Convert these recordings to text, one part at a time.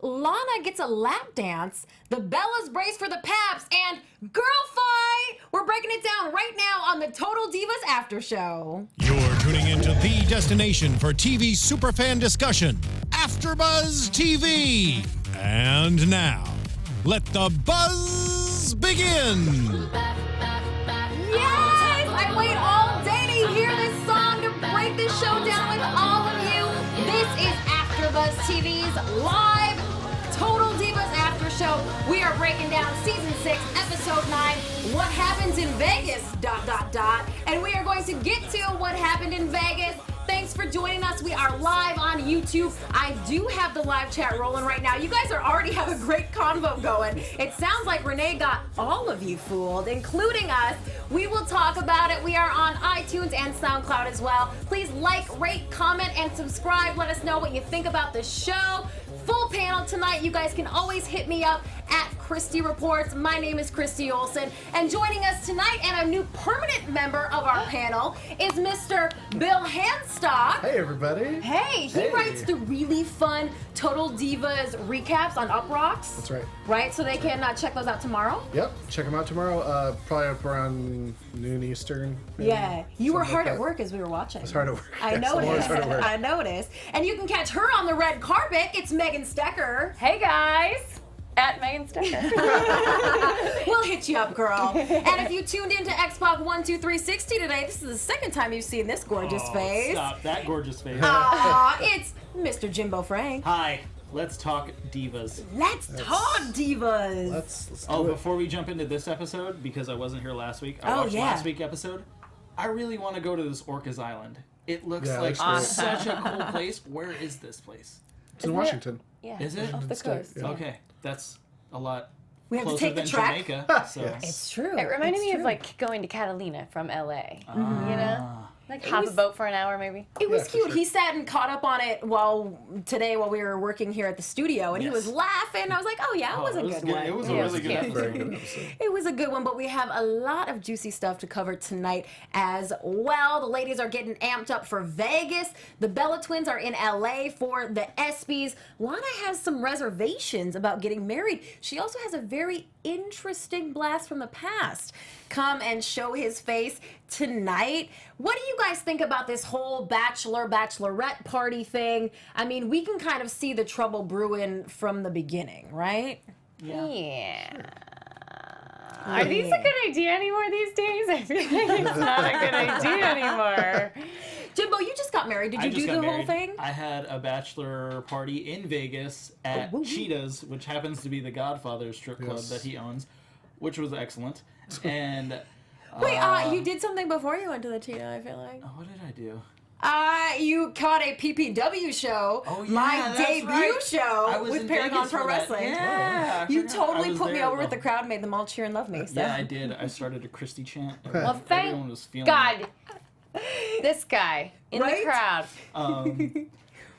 Lana gets a lap dance, the Bellas brace for the Paps, and girl fight! We're breaking it down right now on the Total Divas After Show. You're tuning into the destination for TV superfan discussion, AFTERBUZZ TV. And now, let the buzz begin. Yes! I wait all day to hear this song to break this show down with all of you. This is AFTERBUZZ TV's live Total Divas After Show. We are breaking down Season 6, Episode 9, What Happens in Vegas, ... And we are going to get to what happened in Vegas. Thanks for joining us. We are live on YouTube. I do have the live chat rolling right now. You guys are already have a great convo going. It sounds like Renee got all of you fooled, including us. We will talk about it. We are on iTunes and SoundCloud as well. Please like, rate, comment, and subscribe. Let us know what you think about the show. Full panel tonight. You guys can always hit me up at Christy Reports. My name is Christy Olson. And joining us tonight and a new permanent member of our panel is Mr. Bill Hanstock. Hey, everybody. Hey, he writes the really fun Total Divas recaps on Uprocks. That's right. Right? So they can check those out tomorrow? Yep. Check them out tomorrow. Probably up around noon Eastern. Maybe. Yeah. You were Something hard like at that. work as we were watching. It's hard at work. I Yes, I'm always noticed. hard at work. I noticed. And you can catch her on the red carpet. It's Stecher. Hey guys, at Megan Stecher. We'll hit you up, girl. And if you tuned into Xbox 12360 today, this is the second time you've seen this gorgeous face. Stop that gorgeous face. Aw, it's Mr. Jimbo Frank. Hi, let's talk divas. Let's talk divas. Let's Oh, do it. before we jump into this episode, because I wasn't here last week, I Oh, watched yeah. last week's episode. I really want to go to this Orcas Island. It looks Yeah, it like looks great. such a cool place. Where is this place? It's in Washington. Yeah, Is it? off the State, coast. yeah. Okay, that's a lot We have to closer take the than track. Jamaica. So. Yes. It's true. It reminded It's me of true. like going to Catalina from LA. You know, like It hop was- a boat for an hour maybe. It was Yeah, for cute. sure. He sat and caught up on it while we were working here at the studio, and he Yes. was laughing. I was like, "Oh yeah, it was a good one." It was a Yeah, really it good was episode. Very good episode. It was a good one, but we have a lot of juicy stuff to cover tonight as well. The ladies are getting amped up for Vegas. The Bella twins are in LA for the ESPYs. Lana has some reservations about getting married. She also has a very interesting blast from the past come and show his face tonight. What do you guys think about this whole bachelorette party thing? I mean, we can kind of see the trouble brewing from the beginning, right? Yeah. Are these a good idea anymore these days? I feel like it's not a good idea anymore. Jimbo, you just got married. Did I you just do got the whole married. thing? I had a bachelor party in Vegas at Cheetah's, which happens to be the Godfather's strip club Yes. that he owns, which was excellent. And Wait, you did something before you went to the Cheetah, I feel like. what did I do? You caught a PPW show, Oh, yeah, my that's debut right. I show was with in Paragon Vegas Pro for that. Wrestling. Yeah, I You forgot. I totally was put me there, over with though. the crowd, made them all cheer and love me. So. Yeah, I did. I started a Christy chant. Well, Everyone thank was feeling God. This guy in Right? the crowd. it.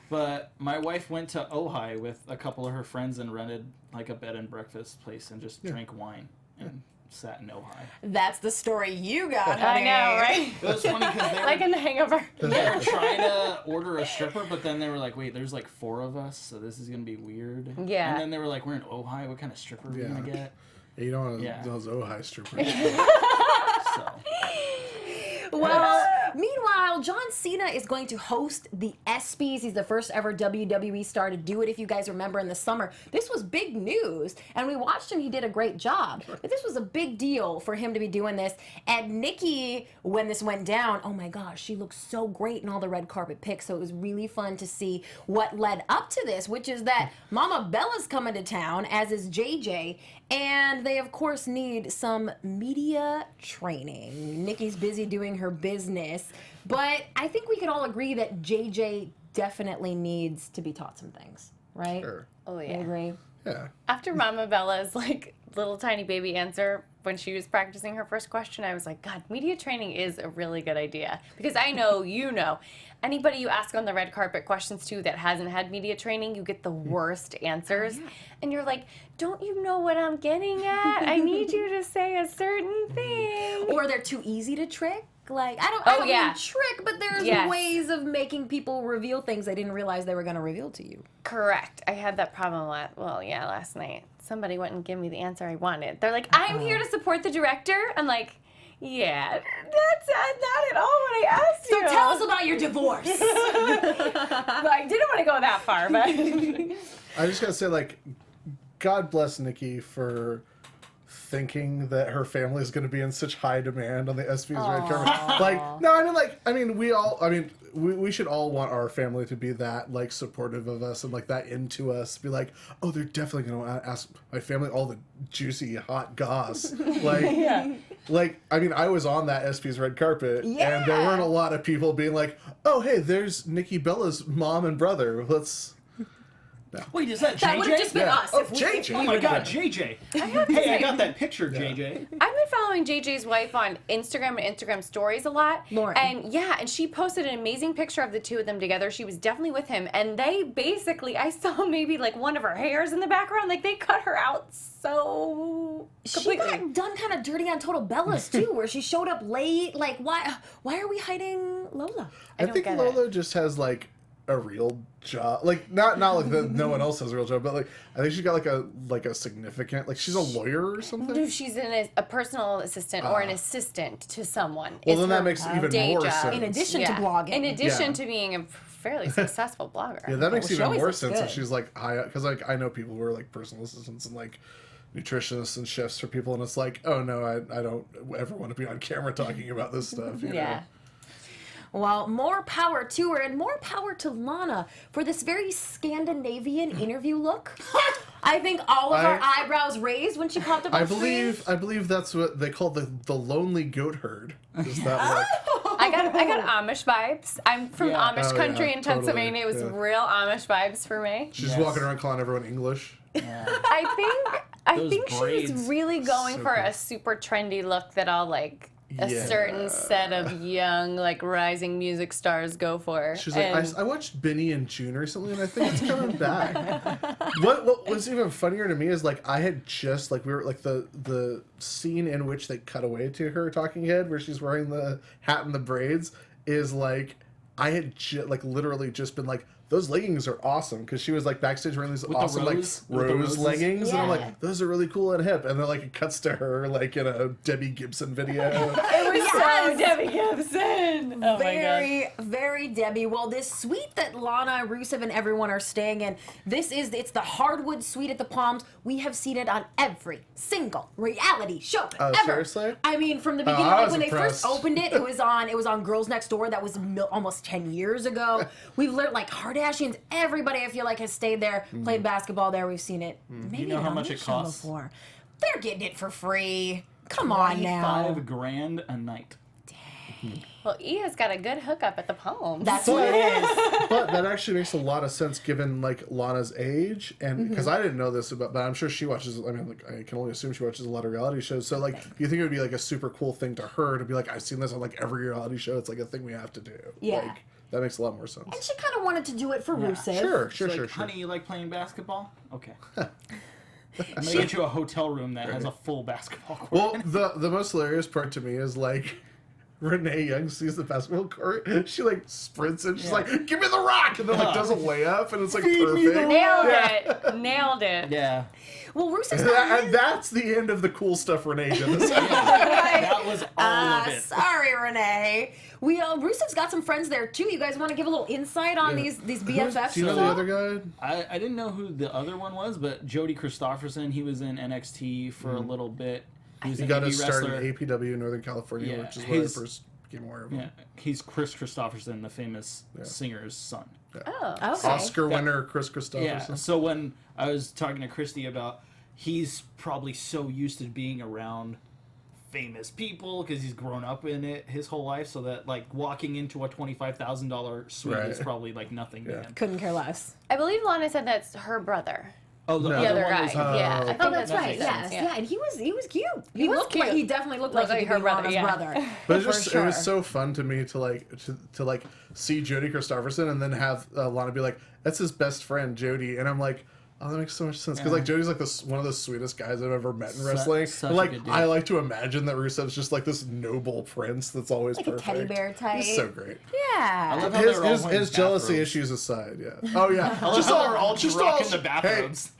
But my wife went to Ojai with a couple of her friends and rented like a bed and breakfast place and just drank wine and sat in Ojai. That's the story you got, I honey. know, right? It was funny because they Like were, in The Hangover. they were trying to order a stripper, but then they were like, wait, there's like 4 of us, so this is going to be weird. Yeah. And then they were like, we're in Ojai, what kind of stripper are we going to Yeah. get? You don't want Yeah. those Ojai strippers. So, Well, meanwhile, John Cena is going to host the ESPYs. He's the first ever WWE star to do it. If you guys remember in the summer, this was big news, and we watched him. He did a great job. But this was a big deal for him to be doing this. And Nikki, when this went down, oh my gosh, she looked so great in all the red carpet pics. So it was really fun to see what led up to this, which is that Mama Bella's coming to town, as is JJ, and they of course need some media training. Nikki's busy doing her business, but I think we could all agree that JJ definitely needs to be taught some things, right? Sure. Oh, You yeah. agree? Yeah. After Mama Bella's like little tiny baby answer when she was practicing her first question, I was like, God, media training is a really good idea. Because I know, you know, anybody you ask on the red carpet questions to that hasn't had media training, you get the worst answers. And you're like, don't you know what I'm getting at? I need you to say a certain thing. Or they're too easy to trick. Like, I Oh, don't mean trick, but there's Yes. ways of making people reveal things they didn't realize they were going to reveal to you. Correct. I had that problem last night. Somebody wouldn't give me the answer I wanted. They're like, I'm here to support the director. I'm like, yeah, that's not at all what I asked you. So tell us about your divorce. Well, I didn't want to go that far, but I just gotta say, like, God bless Nikki for thinking that her family is going to be in such high demand on the SV's red carpet. Like, no, we should all want our family to be that, like, supportive of us and, like, that into us. Be like, oh, they're definitely going to ask my family all the juicy, hot goss. Like, like, I mean, I was on that SV's red carpet, and there weren't a lot of people being like, oh, hey, there's Nikki Bella's mom and brother. Let's... No. Wait, is that JJ? That would have just been us. Oh, if we- JJ. if we Oh my were God, there. JJ. Hey, I got that picture, JJ. I've been following JJ's wife on Instagram and Instagram stories a lot. Lauren. And she posted an amazing picture of the two of them together. She was definitely with him. And they basically, I saw maybe like one of her hairs in the background. Like they cut her out so completely. She got done kind of dirty on Total Bellas too, where she showed up late. Like, why are we hiding Lola? I don't think get Lola just has, like, a real job. Like, not like that no one else has a real job, but, like, I think she's got, like a significant, like, she's a lawyer or something. She's a personal assistant or an assistant to someone. Well, It's then that her makes even day more job. sense. In addition to blogging. In addition Yeah. to being a fairly successful blogger. Yeah, that makes she even always more looks sense if good. she's, like, high up. Because, like, I know people who are, like, personal assistants and, like, nutritionists and chefs for people, and it's like, oh, no, I don't ever want to be on camera talking about this stuff, you know? Yeah. Well, more power to her and more power to Lana for this very Scandinavian interview look. I think all of our eyebrows raised when she popped up on screen. I believe that's what they call the lonely goat herd. Is that look? I got Amish vibes. I'm from Amish Oh, country yeah, in Pennsylvania. It was totally, real Amish vibes for me. She's walking around calling everyone English. I Those think she was braids. really going So for cool. a super trendy look that all like a Yeah. certain set of young like rising music stars go for. She's like, And I watched Benny and June recently, and I think it's coming back. What was even funnier to me is, like, I had just, like, we were, like, the scene in which they cut away to her talking head, where she's wearing the hat and the braids, is, like, I had, like, literally just been like, those leggings are awesome, because she was, like, backstage wearing these With the awesome, rose- like, with the rose roses? leggings, and I'm Yeah. like, those are really cool and hip, and then, like, it cuts to her, like, in a Debbie Gibson video. it was so Debbie Gibson. Oh my god. Very, very Debbie. Well, this suite that Lana, Rusev, and everyone are staying in, it's the hardwood suite at the Palms. We have seen it on every single reality show Oh, ever. seriously? I mean, from the beginning, I like was when they first impressed. opened it, it was on Girls Next Door. That was almost 10 years ago. We've learned, like, Kardashians, everybody I feel like has stayed there, played basketball there. We've seen it. Maybe know how on much this it show costs? Before. They're getting it for free. Come on now. $5,000 a night. Well, Ia's got a good hookup at the Palms. That's what it is. But that actually makes a lot of sense given, like, Lana's age, and because I didn't know this about, but I'm sure she watches. I mean, like, I can only assume she watches a lot of reality shows. So, like, you think it would be like a super cool thing to her to be like, I've seen this on, like, every reality show. It's like a thing we have to do. Yeah. Like, that makes a lot more sense. And she kind of wanted to do it for Rusev. Sure, She's sure, like, sure, sure. honey, you like playing basketball? Okay. I'm gonna get you a hotel room that has a full basketball court. Well, the most hilarious part to me is, like, Renee Young sees the basketball court. She, like, sprints and she's like, "Give me the rock!" and then, like, does a layup, and it's like perfect. Nailed it. Yeah. Well, Rusev's got And that's the end of the cool stuff Renee did. That was all of it. Sorry, Renee. Rusev's got some friends there too. You guys want to give a little insight on these BFFs? Do you know the other guy? I didn't know who the other one was, but Jody Christopherson, he was in NXT for a little bit. He was He an got indie his start wrestler. in APW in Northern California, Yeah, which is where I he's- first became aware of him. Yeah, he's Chris Christopherson, the famous singer's son. Oh. Okay. Oscar winner Chris Yeah, Christopherson. so when I was talking to Christy about, he's probably so used to being around famous people because he's grown up in it his whole life, so that, like, walking into a $25,000 suite is Right. probably like nothing to him. Couldn't care less. I believe Lana said that's her brother. Oh, the No. The other other one guy. was Yeah. I think Oh, that's that right. makes Yes, sense, yeah. And he was cute. He was looked like cute. he definitely looked Looked like he like her could be Lana's brother, yeah. brother. But it's For just sure. it was so fun to me to like see Jody Christopherson and then have Lana be like, "That's his best friend, Jody," and I'm like, Oh, that makes so much sense. Because, like, Jody's, like, one of the sweetest guys I've ever met in wrestling. Such And, like, a good dude. I like to imagine that Rusev's just, like, this noble prince that's always Like perfect. a teddy bear type. He's so great. Yeah. I love how they're all wearing His jealousy bathrobes. issues aside, yeah. Oh, yeah. I love how they're all drunk in the Hey, bathrobes.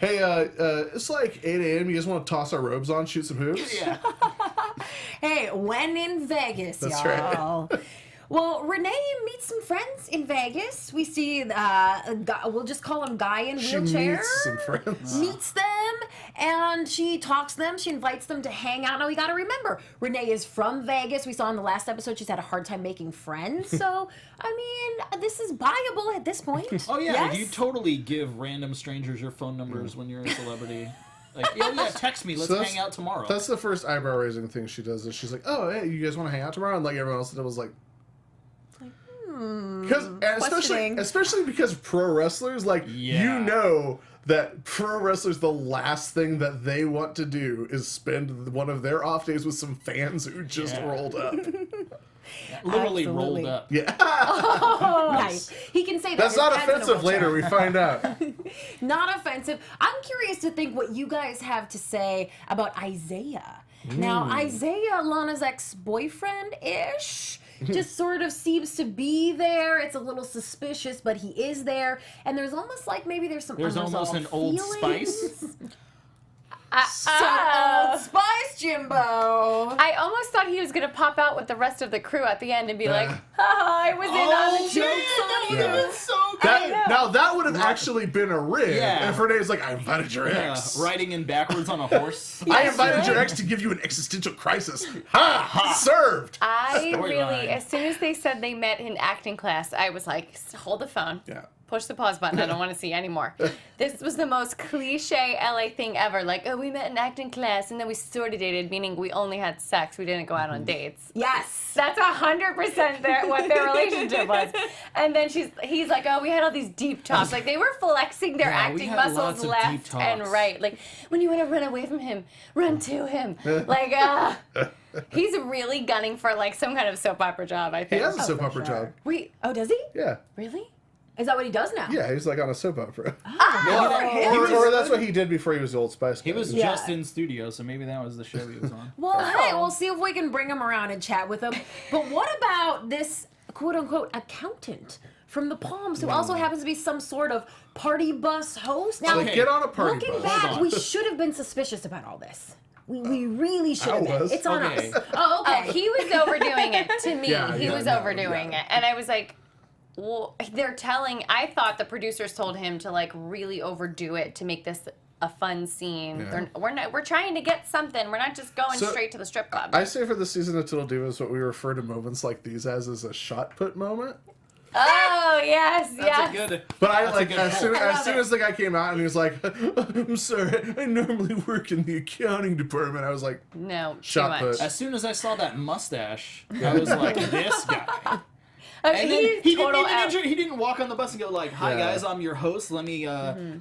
it's like 8 a.m. You guys want to toss our robes on, shoot some hoops? Yeah. Hey, when in Vegas, That's y'all. Well, Renee meets some friends in Vegas. We see, a guy, we'll just call him Guy in She wheelchair. meets some friends. Meets them, and she talks to them. She invites them to hang out. Now, we got to remember, Renee is from Vegas. We saw in the last episode she's had a hard time making friends. So, I mean, this is buyable at this point. Oh yeah, Yes? you totally give random strangers your phone numbers when you're a celebrity. Like, yeah, text me. Let's So that's- hang out tomorrow. That's the first eyebrow raising thing she does. Is she's like, "Oh, hey, you guys want to hang out tomorrow?" And like everyone else was like, because questioning. especially because pro wrestlers, like Yeah. you know that pro wrestlers, the last thing that they want to do is spend one of their off days with some fans who just Yeah. rolled up. Literally Absolutely. rolled up. Yeah, Oh, nice. He can say that. that's His not friend's in a offensive. wheelchair. Later, we find out. Not offensive. I'm curious to think what you guys have to say about Isaiah. Now, Isaiah, Lana's ex-boyfriend-ish, just sort of seems to be there. It's a little suspicious, but he is there. And there's almost like maybe there's some There's almost unresolved an Old feelings. Spice. Some Old Spice, Jimbo. I almost thought he was gonna pop out with the rest of the crew at the end and be like, I was in on the jokes on you. Yeah. So good. That would have actually been a rig Yeah. if Renee's like, "I invited your ex. Riding in backwards on a horse. I invited your ex to give you an existential crisis. Ha! Served." I really, Storyline. as soon as they said they met in acting class, I was like, hold the phone. Yeah. Push the pause button. I don't want to see anymore. This was the most cliche LA thing ever. Like, oh, we met in acting class and then we sort of dated, meaning we only had sex. We didn't go out on dates. Yes. That's 100% what their relationship was. And then he's like, oh, we had all these deep talks. Like, they were flexing their Yeah, we acting had muscles lots of deep left and talks. right. Like, when you want to run away from him, run to him. Like, he's really gunning for, like, some kind of soap opera job, I He think. has a soap for opera sure. job. Wait, oh, does he? Yeah. Really? Is that what he does now? Yeah, he's like on a soap opera. Oh. Or that's what he did before he was Old Spice. He guy. was Yeah. just in studio, so maybe that was the show he was on. Well, hey, we'll see if we can bring him around and chat with him. But what about this quote-unquote accountant from the Palms who also happens to be some sort of party bus host? Now, Like, get on a party looking bus. back, Hold on. we should have been suspicious about all this. We really should have I been. was. It's on Okay. us. Oh, okay. Oh, he was overdoing it to me. Yeah, he yeah, was no, overdoing yeah. it. And I was like, well, I thought the producers told him to like really overdo it to make this a fun scene. Yeah. We're trying to get something. We're not just going So, straight to the strip club. I say for the season of Total Divas, what we refer to moments like these as is a shot put moment. Oh, yes, That's yes. a good. But I That's a like good as soon, pull. as soon as the guy came out and he was like, "I'm sorry, I normally work in the accounting department." I was like, No, Shot too much. put. As soon as I saw that mustache, I was like, this guy. And then He's he total didn't out. he didn't walk on the bus and go like, "Hi Yeah. guys, I'm your host. Let me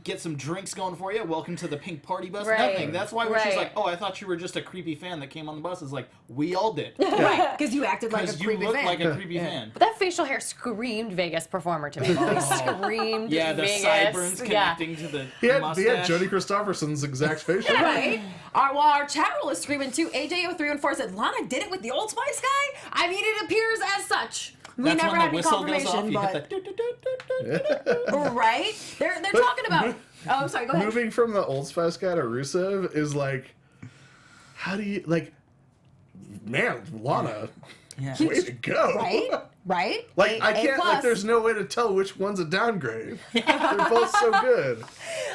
get some drinks going for you. Welcome to the pink party bus." Right. Nothing. That's why when she's Right. like, "Oh, I thought you were just a creepy fan that came on the bus." It's like, we all did. Right, because you acted like a Because you creepy look fan. like a creepy fan. But that facial hair screamed Vegas performer to me. It screamed Yeah, the Vegas. sideburns Yeah. connecting to the he had mustache. Jodie Christopherson's exact facial. Right? Our chat roll is screaming too. AJ0314 said, Lana did it with the Old Spice guy? I mean, it appears as such. We That's never when had the any whistle goes off. confirmation, You but... hit the. Right? They're talking about... Oh, I'm sorry, go ahead. Moving from the Old Spice guy to Rusev is like, how do you like? Man, Lana, Yeah. way to go! Right? Right? Like I can't. A+. Like, there's no way to tell which one's a downgrade. They're both so good.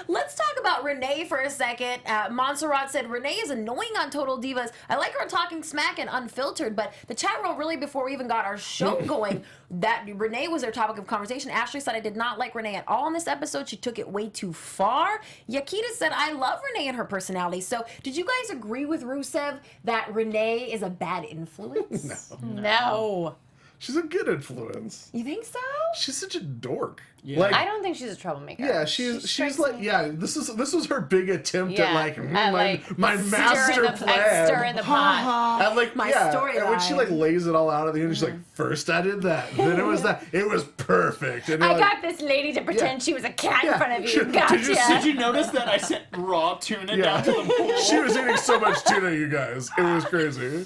Let's talk about Renee for a second. Montserrat said, Renee is annoying on Total Divas. I like her talking smack and unfiltered, but the chat roll really, before we even got our show going, that Renee was their topic of conversation. Ashley said, I did not like Renee at all in this episode. She took it way too far. Yakita said, I love Renee and her personality. So did you guys agree with Rusev that Renee is a bad influence? No. She's a good influence. You think so? She's such a dork. Yeah. Like, I don't think she's a troublemaker. yeah, she's like, yeah, this was her big attempt at like, my master plan. Stir in the pot. And like, My yeah, and when she storyline. like lays it all out at the end, she's like, first I did that, then it was that, it was perfect. And I you're like, got this lady to pretend she was a cat in Yeah. front of you. Sure. Gotcha. Did you notice that I sent raw tuna down to the pool? she was eating so much tuna, you guys. It was crazy.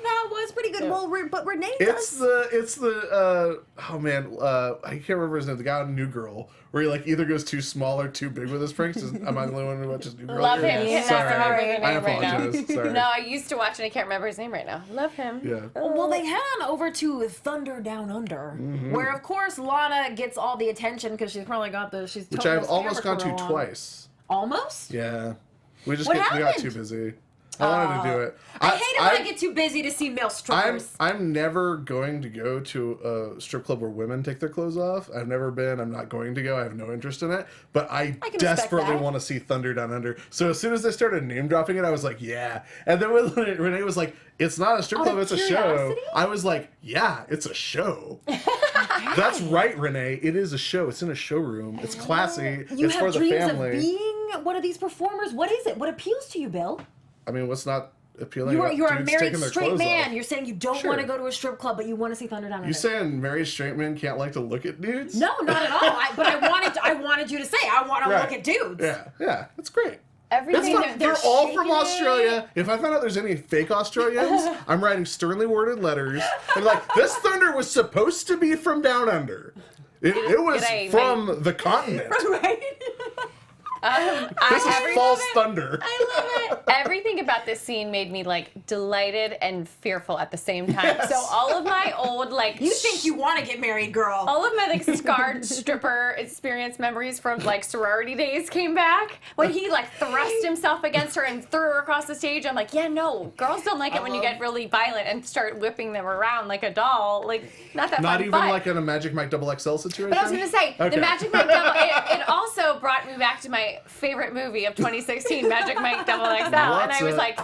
That was pretty good. Well, but Renee It's does. the oh man, I can't remember his name. The guy on New Girl, where he like either goes too small or too big with his pranks. Am I the only one who watches New Girl? Love him. Yeah. Cannot remember the name I right now. apologize. Sorry. No, I used to watch and I can't remember his name right now. Love him. Yeah. Well, they head on over to Thunder Down Under, where of course Lana gets all the attention because she's probably got the Which I've almost gone to twice. Almost? Yeah. We What got happened? too busy. I wanted to do it. I hate it when I get too busy to see male strippers. I'm never going to go to a strip club where women take their clothes off. I've never been. I'm not going to go. I have no interest in it. But I can respect desperately that. want to see Thunder Down Under. So as soon as they started name dropping it, I was like, yeah. And then when Renee was like, it's not a strip club, it's a show. curiosity? I was like, yeah, it's a show. That's right, Renee. It is a show. It's in a showroom. It's classy. You it's have for the dreams family. of being one of these performers. What is it? What appeals to you, Bill? I mean, what's not appealing? You're about a dudes married taking their straight clothes man. off? You're saying you don't Sure. want to go to a strip club, but you want to see Thunder Down Under. You saying married straight men can't like to look at dudes? No, not at all. But I wanted you to say I want to Right. look at dudes. Yeah, it's great. It's Everything fun. They're all from Australia. If I find out there's any fake Australians, I'm writing sternly worded letters. And like, this Thunder was supposed to be from down under. It was G'day, from the continent. Right? This is false thunder. I love it. Everything about this scene made me like delighted and fearful at the same time. Yes. So all of my old like You think you want to get married, girl? all of my like scarred stripper experience memories from like sorority days came back when he like thrust himself against her and threw her across the stage. I'm like, yeah, no, girls don't like it when you get really violent and start whipping them around like a doll. Like not that Not fun. even but, like in a Magic Mike XXL situation. but I was gonna say Okay. the Magic Mike Double. It also brought me back to my favorite movie of 2016, Magic Mike Double XL, and I was like,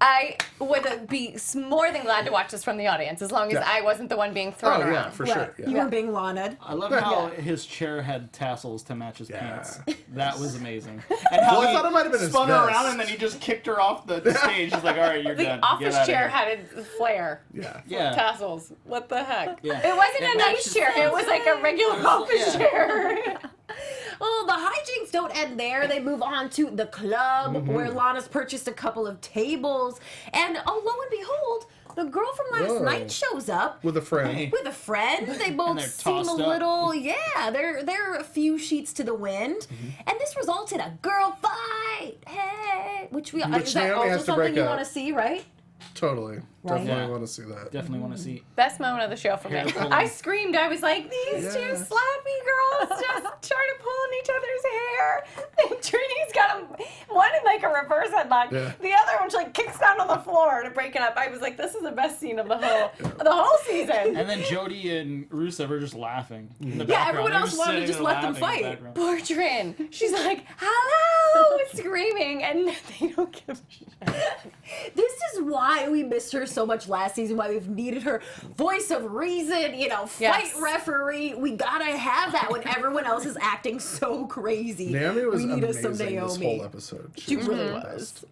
I would be more than glad to watch this from the audience as long as Yeah. I wasn't the one being thrown Oh around. yeah, for sure. Yeah. You were being lawned. I love how his chair had tassels to match his pants. That was amazing. And Well, how I he thought it might have been his spun her vest. around and then he just kicked her off the stage. He's like, all right, you're The done. office Get outta chair here." had a flare. Yeah. Yeah. Tassels. What the heck? Yeah. It wasn't It a matched nice his chair. It was like a regular office yeah. chair. Well, the hijinks don't end there. They move on to the club where Lana's purchased a couple of tables. And oh, lo and behold, the girl from last Whoa. night shows up With a friend. Hey. with a friend. They both they're seem a tossed up. little, they're a few sheets to the wind. And this results in a girl fight. Hey, which Which is that Naomi also has to something break you up. want to see, right? Totally. Right. Definitely Yeah. want to see that. Definitely want to see. Best moment of the show for me. Hair pulling. I screamed. I was like, these two Yes. slappy girls just trying to pull in each other's hair. And Trini's got one in like a reverse headlock. Yeah. The other one she like kicks down on the floor to break it up. I was like, this is the best scene of the whole season. And then Jody and Rusev are just laughing in the Yeah, background. everyone They're else wanted to sitting just there let them laughing in the fight. background. Poor Trin. She's like, hello, screaming, and they don't give a shit. This is why we missed her so much last season, why we've needed her voice of reason, fight Yes. referee. We gotta have that when everyone else is acting so crazy. Naomi was we need us amazing some this Naomi. whole episode. She really the was. best.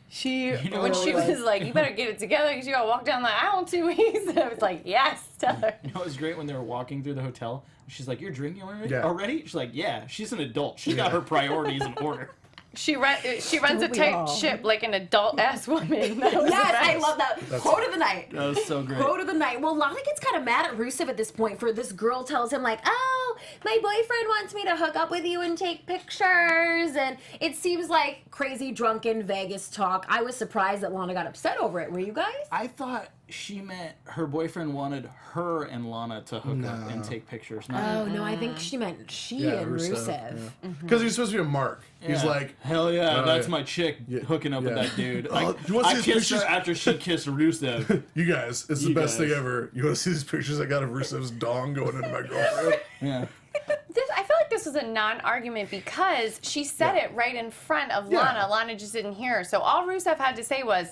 She, know when what she it was? was like, you better get it together because you gotta walk down the aisle in 2 weeks. And I was like, yes, tell her. You know, it was great when they were walking through the hotel. She's like, "You're drinking already?" Yeah. Already? She's like, "Yeah." She's an adult. She got her priorities in order. She runs a Don't we tight all? ship like an adult ass woman. That was the Yes, I best. love that. Quote of the night. That was so great. Quote of the night. Well, Lana gets kind of mad at Rusev at this point for this girl tells him like, oh, my boyfriend wants me to hook up with you and take pictures. And it seems like crazy drunken Vegas talk. I was surprised that Lana got upset over it. Were you guys? I thought she meant her boyfriend wanted her and Lana to hook up and take pictures. Not Oh, no, I think she meant she and Rusev. Because he's supposed to be a mark. He's Yeah. like, hell yeah, Oh, that's yeah. my chick hooking up with yeah. that dude. Oh, you wanna see I his kissed her pictures? after she kissed Rusev. you guys, it's the You best guys. thing ever. You want to see these pictures I got of Rusev's dong going into my girlfriend? Yeah. I feel like this was a non-argument because she said it right in front of Lana. Lana just didn't hear her. So all Rusev had to say was,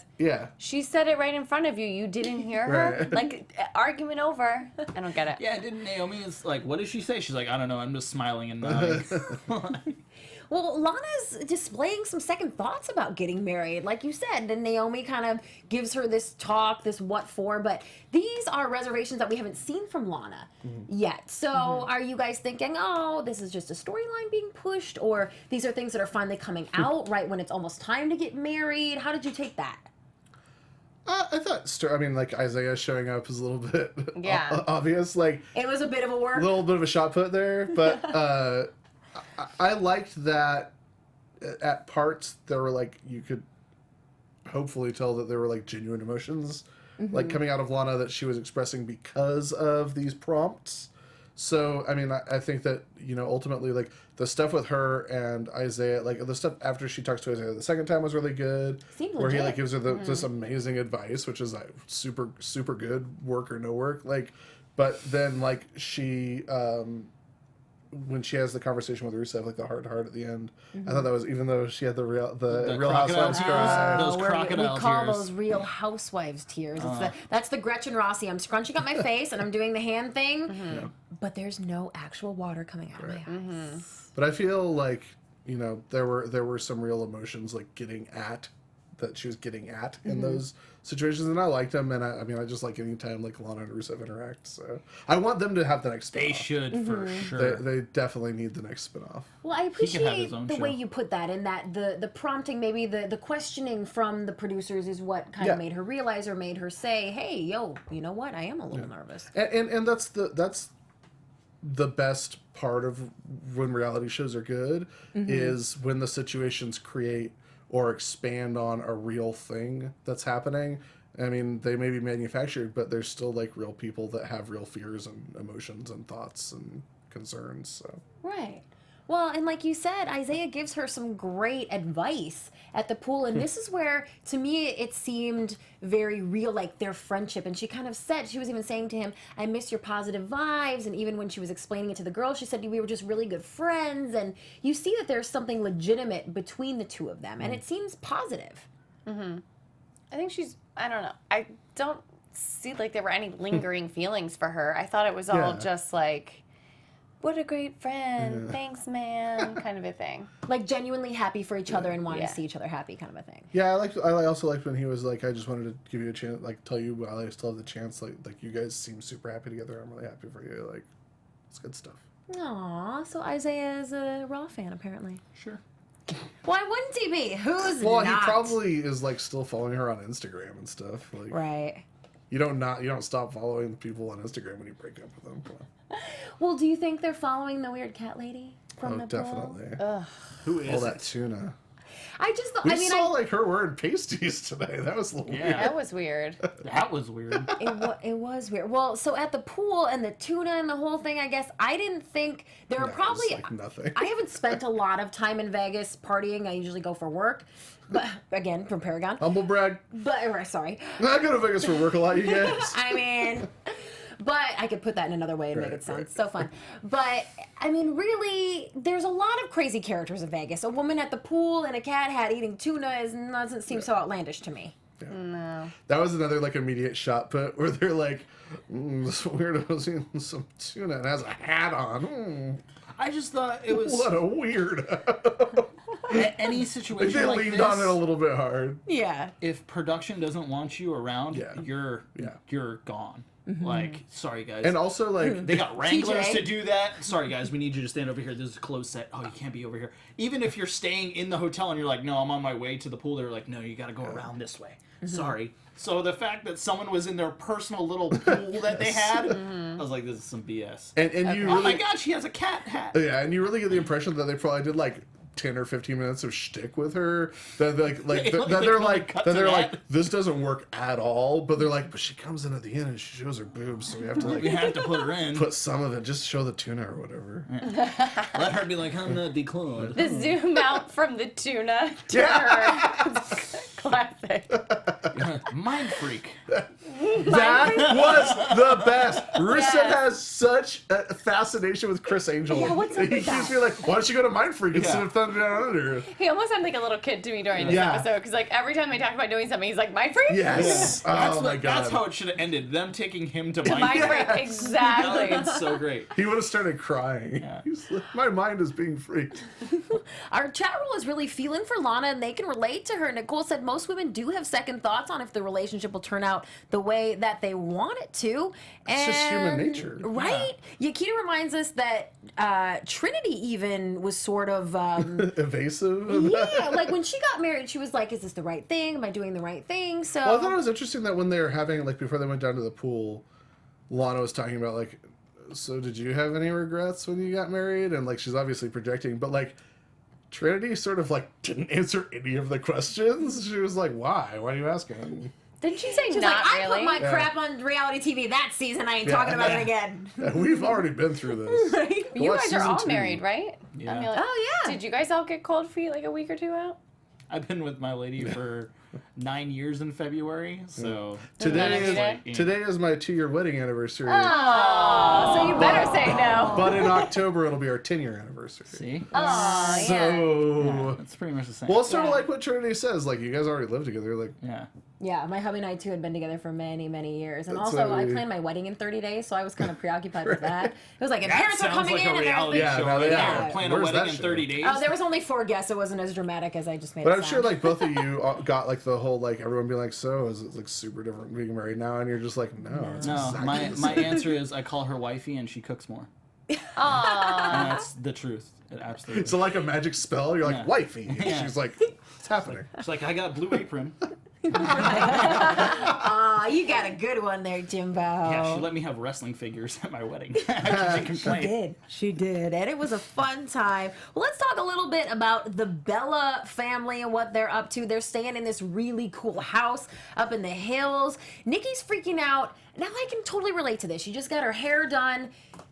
she said it right in front of you. You didn't hear her? Like, argument over. I don't get it. Yeah, didn't Naomi is like, what did she say? She's like, I don't know. I'm just smiling and nodding. Well, Lana's displaying some second thoughts about getting married. Like you said, then Naomi kind of gives her this talk, this what for, but these are reservations that we haven't seen from Lana yet. So are you guys thinking, oh, this is just a storyline being pushed, or these are things that are finally coming out right when it's almost time to get married? How did you take that? I thought, I mean, like, Isaiah showing up is a little bit obvious. Like, it was a bit of a work. A little bit of a shot put there, but I liked that at parts there were, like, you could hopefully tell that there were, like, genuine emotions, like, coming out of Lana that she was expressing because of these prompts. So, I mean, I think that, you know, ultimately, like, the stuff with her and Isaiah, like, the stuff after she talks to Isaiah the second time was really good. Seemed where legit. he, like, gives her this amazing advice, which is, like, super, super good, work or no work. Like, but then, like, she, when she has the conversation with Rusev, like, the heart-to-heart at the end, I thought that was, even though she had the Real Housewives cry. Those crocodile we call tears. those Real Housewives tears. That's the Gretchen Rossi. I'm scrunching up my face and I'm doing the hand thing, but there's no actual water coming out of my eyes. But I feel like, you know, there were some real emotions, like, that she was getting at in those situations, and I liked them, and I mean, I just like any time, like, Lana and Rusev interact, so I want them to have the next spinoff. They should, for sure. They definitely need the next spinoff. Well, I have appreciate his own the way show. you put that, in that the prompting, maybe the questioning from the producers is what kind of made her realize, or made her say, hey, yo, you know what, I am a little nervous. And that's the best part of when reality shows are good, is when the situations create or expand on a real thing that's happening. I mean, they may be manufactured, but they're still, like, real people that have real fears and emotions and thoughts and concerns. So. Right. Well, and like you said, Isaiah gives her some great advice at the pool, and this is where, to me, it seemed very real, like their friendship. And she kind of said, she was even saying to him, I miss your positive vibes. And even when she was explaining it to the girls, she said, we were just really good friends. And you see that there's something legitimate between the two of them, and it seems positive. I think I don't know. I don't see, like, there were any lingering feelings for her. I thought it was all just, like, what a great friend, thanks, man, kind of a thing. Like, genuinely happy for each other and wanting to see each other happy, kind of a thing. Yeah, I also liked when he was like, I just wanted to give you a chance, like, tell you while I still have the chance, like you guys seem super happy together. I'm really happy for you. Like, it's good stuff. Aw, so Isaiah is a Raw fan, apparently. Sure. Why wouldn't he be? Who's not? Well, he probably is, like, still following her on Instagram and stuff. Like, Right. You don't stop following the people on Instagram when you break up with them. Come on. Well, do you think they're following the weird cat lady from the pool? Definitely. Who is All that it? tuna. I just thought, We saw like her wearing pasties today. That was a little weird. That was weird. That was weird. it was weird. Well, so at the pool and the tuna and the whole thing, I guess I didn't think there were No, probably it's like nothing. I haven't spent a lot of time in Vegas partying. I usually go for work, but again from Paragon. Humble brag. But sorry, I go to Vegas for work a lot, you guys. I mean. But I could put that in another way and make it sound so fun. But, I mean, really, there's a lot of crazy characters in Vegas. A woman at the pool in a cat hat eating tuna doesn't seem so outlandish to me. Yeah. No. That was another like immediate shot put where they're like, this weirdo's eating some tuna and has a hat on. I just thought it was What a weirdo. any Like situation they like leaned this. on it a little bit hard. Yeah. If production doesn't want you around, you're gone. Like, sorry guys. And also like they got wranglers TJ. to do that. Sorry guys, we need you to stand over here. This is a closed set. Oh, you can't be over here. Even if you're staying in the hotel and you're like, no, I'm on my way to the pool. They're like, no, you got to go around this way. Sorry. So the fact that someone was in their personal little pool that they had, I was like, this is some BS. and you Oh really my gosh, he has a cat hat. Yeah, and you really get the impression that they probably did like 10 or 15 minutes of shtick with her. That they're like, this doesn't work at all. But they're like, but she comes in at the end and she shows her boobs, so we have to like We have to put her in. put some of it, just show the tuna or whatever. Let her be like, I'm not declawed. The zoom out from the tuna to her. Classic. Mind freak. That was the best. Rusev Yes. has such a fascination with Chris Angel. Yeah, what's up He with that? keeps being like, why don't you go to Mind Freak instead of Thunder Down Under? He almost sounded like a little kid to me during this Yeah. episode because like every time they talk about doing something, he's like, "My freak." Yes. That's Oh my god. That's how it should have ended. Them taking him to My Mind freak, Freak. exactly. It's so great. He would have started crying. Yeah. He's like, my mind is being freaked. Our chat room is really feeling for Lana, and they can relate to her. Nicole said most women do have second thoughts on if the relationship will turn out the way that they want it to. It's just human nature. Right? Yakita reminds us that Trinity even was sort of... Evasive. yeah, like when she got married, she was like, is this the right thing? Am I doing the right thing? So Well, I thought it was interesting that when they were having, like, before they went down to the pool, Lana was talking about, like, so did you have any regrets when you got married? And, like, she's obviously projecting, but, like, Trinity sort of, like, didn't answer any of the questions. She was like, why? Why are you asking? Didn't she say she's not like, I really? put my Yeah. crap on reality TV that season. I ain't Yeah. talking about it again. We've already been through this. Right? You Watch guys are season all 2. married, right? Yeah. I mean, like, Oh, yeah. Did you guys all get cold feet like a week or two out? I've been with my lady for 9 years in February, so Today Yeah. today is my 2-year wedding anniversary. Oh, so you better say no. But in October, it'll be our 10-year anniversary. See, Oh, yeah. So, it's pretty much the same. well, it's sort of Yeah. like what Trinity says. Like, you guys already live together. Like, yeah. Yeah, my hubby and I too had been together for many, many years, and That's also what I we- planned my wedding in 30 days, so I was kind of preoccupied with that. It was like, and That parents are sounds coming like in, a and reality everything. Yeah, show. no, they are. Plan a Where's wedding that in show? 30 days. Oh, there was only 4 guests. It wasn't as dramatic as I just made but it I'm sure sound. like both of you got like the whole like everyone being like, so is it like super different being married now? And you're just like, no, it's No, exactly my the my same. answer is I call her wifey and she cooks more. Aw. And that's the truth. It absolutely. So like a magic spell, you're like Yeah. wifey. And Yeah. she's like, it's happening. She's like, I got Blue Apron. Aw, you got a good one there, Jimbo. Yeah, she let me have wrestling figures at my wedding. After she complained. She did, and it was a fun time. Well, let's talk a little bit about the Bella family and what they're up to. They're staying in this really cool house up in the hills. Nikki's freaking out. Now I can totally relate to this. She just got her hair done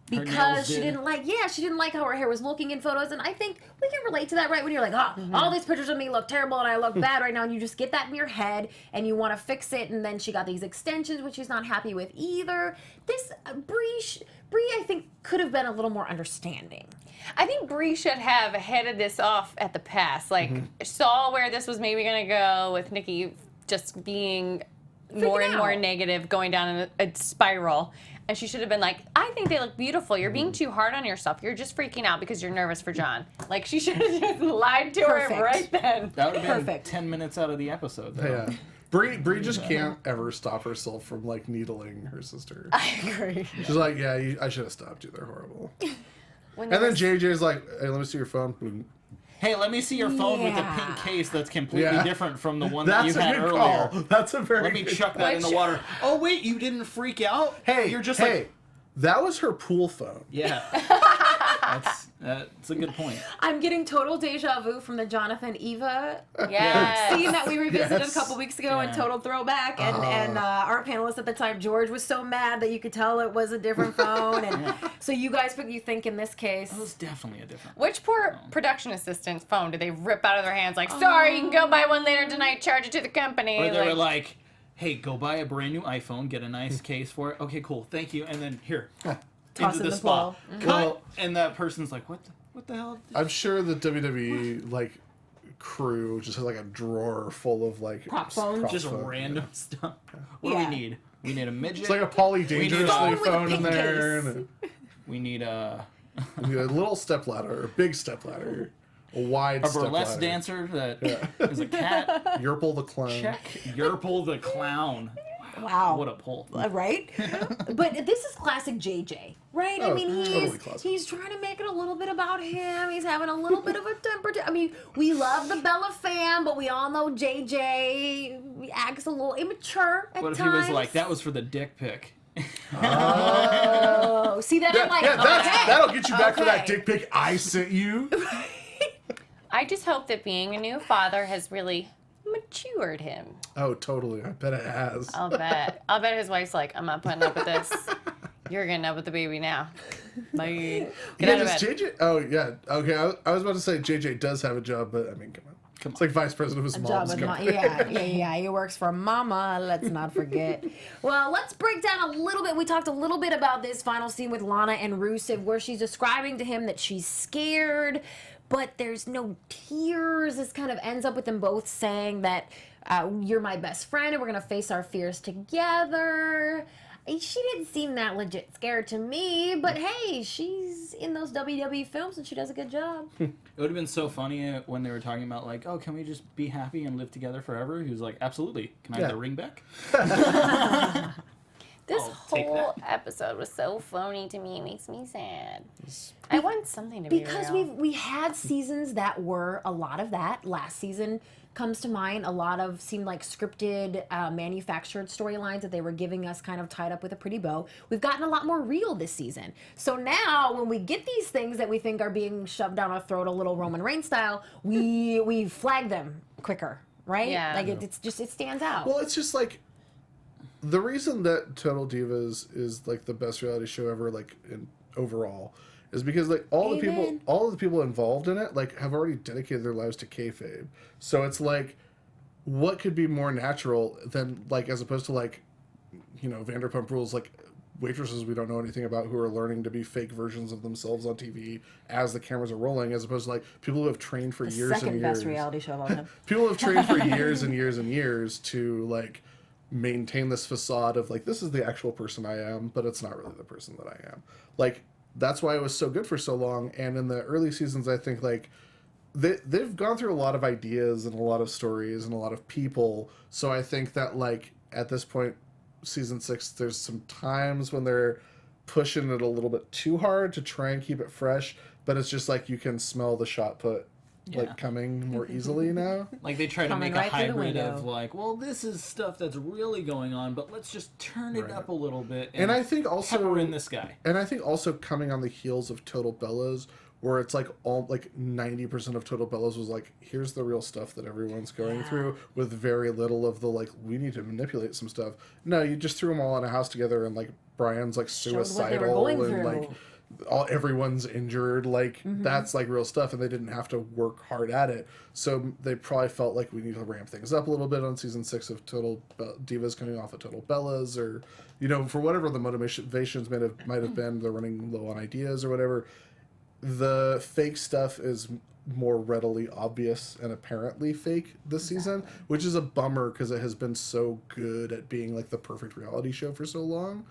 nails because she did. didn't like how her hair was looking in photos, and I think we can relate to that, right? When you're like, all these pictures of me look terrible and I look bad right now, and you just get that in your head and you want to fix it, and then she got these extensions, which she's not happy with either. This Bree, I think, could have been a little more understanding. I think Bree should have headed this off at the pass. Like, saw where this was maybe going to go with Nikki just being more and more out. negative, going down a spiral. And she should have been like, I think they look beautiful. You're being too hard on yourself. You're just freaking out because you're nervous for John. Like, she should have just lied to her Perfect. right then. That would have been Perfect. 10 minutes out of the episode. Though. Yeah. Bree just can't ever stop herself from like needling her sister. I agree. She's like, yeah, I should have stopped you. They're horrible. When And then there was- JJ's like, hey, let me see your phone. Boom. Hey, let me see your phone with a Yeah. pink case that's completely Yeah. different from the one that That's you a had good earlier. call. That's a very Let me good chuck that in the Which- water. Oh, wait, you didn't freak out? Hey, You're just hey, like, that was her pool phone. yeah. That's a good point. I'm getting total deja vu from the Jonathan Eva Yes. scene that we revisited Yes. a couple weeks ago in Yeah. Total Throwback, and our panelist at the time, George, was so mad that you could tell it was a different phone, and so you guys, but you think in this case, That was definitely a different Which poor production assistant's phone did they rip out of their hands? Like, sorry, you can go buy one later tonight, charge it to the company. Or they were like, hey, go buy a brand new iPhone, get a Hmm. nice case for it. Okay, cool, thank you. And then here, Toss into in the the spot. pool. Cut. Well- And that person's like, what the hell? I'm sure the WWE like crew just has like a drawer full of like Prop phones? Just phones. random stuff. What Yeah. do we need? We need a midget. It's like a Polly Dangerously phone with a phone in pink there, case. and we need a a little stepladder, a big stepladder, a wide burlesque stepladder. dancer that is a cat. Yerple the clown. Check. Yerple the clown. wow, What a pull. right? But this is classic JJ, right? I Oh, mean, totally classic. he's trying to make it a little bit about him. He's having a little bit of a temper. I mean, we love the Bella fam, but we all know JJ acts a little immature at What if he times. was like, that was for the dick pic? Oh, see that? I'm like, Yeah, okay. that'll get you back for that Okay. dick pic I sent you. I just hope that being a new father has really matured him. Oh, totally. I bet it has. I'll bet. I'll bet his wife's like, I'm not putting up with this. You're getting up with the baby now. Bye. Get Yeah, out of does bed. JJ? Oh, yeah. Okay, I was about to say JJ does have a job, but I mean, come on. It's like vice president of his mom's company. Yeah. He works for Mama. Let's not forget. Well, let's break down a little bit. We talked a little bit about this final scene with Lana and Rusev, where she's describing to him that she's scared, but there's no tears. This kind of ends up with them both saying that you're my best friend and we're gonna face our fears together. She didn't seem that legit scared to me, but hey, she's in those WWE films and she does a good job. It would have been so funny when they were talking about, like, oh, can we just be happy and live together forever? He was like, absolutely. Can I have the ring back? This whole episode was so phony to me. It makes me sad. I want something to be because real. we had seasons that were a lot of that. Last season comes to mind. A lot of seemed like scripted, manufactured storylines that they were giving us kind of tied up with a pretty bow. We've gotten a lot more real this season. So now when we get these things that we think are being shoved down our throat a little Roman Reigns style, we flag them quicker, right? Yeah. Like it stands out. Well, it's just like the reason that Total Divas is like the best reality show ever, like overall, is because like all of the people involved in it like have already dedicated their lives to kayfabe. So it's like, what could be more natural than like, as opposed to like, you know, Vanderpump Rules, like waitresses we don't know anything about who are learning to be fake versions of themselves on TV as the cameras are rolling, as opposed to like people who have trained for years and years. Second best reality show of all time. People who have trained for years and years and years to like maintain this facade of like, this is the actual person I am, but it's not really the person that I am. Like, that's why it was so good for so long. And in the early seasons, I think like they've gone through a lot of ideas and a lot of stories and a lot of people. So I think that like at this point, season 6, there's some times when they're pushing it a little bit too hard to try and keep it fresh, but it's just like you can smell the shot put like coming more easily now. Like they try Coming to make right a through the hybrid window. of like, well, this is stuff that's really going on, but let's just turn it up a little bit. And I think also pepper in this guy. And I think also coming on the heels of Total Bellas, where it's like all like 90% of Total Bellas was like, here's the real stuff that everyone's going through, with very little of the like, we need to manipulate some stuff. No, you just threw them all in a house together, and like Brian's like suicidal and like everyone's injured. Like that's like real stuff, and they didn't have to work hard at it. So they probably felt like we need to ramp things up a little bit on season 6 of Total Divas coming off of Total Bellas, or you know, for whatever the motivations might have been, they're running low on ideas or whatever. The fake stuff is more readily obvious and apparently fake this season, which is a bummer because it has been so good at being like the perfect reality show for so long.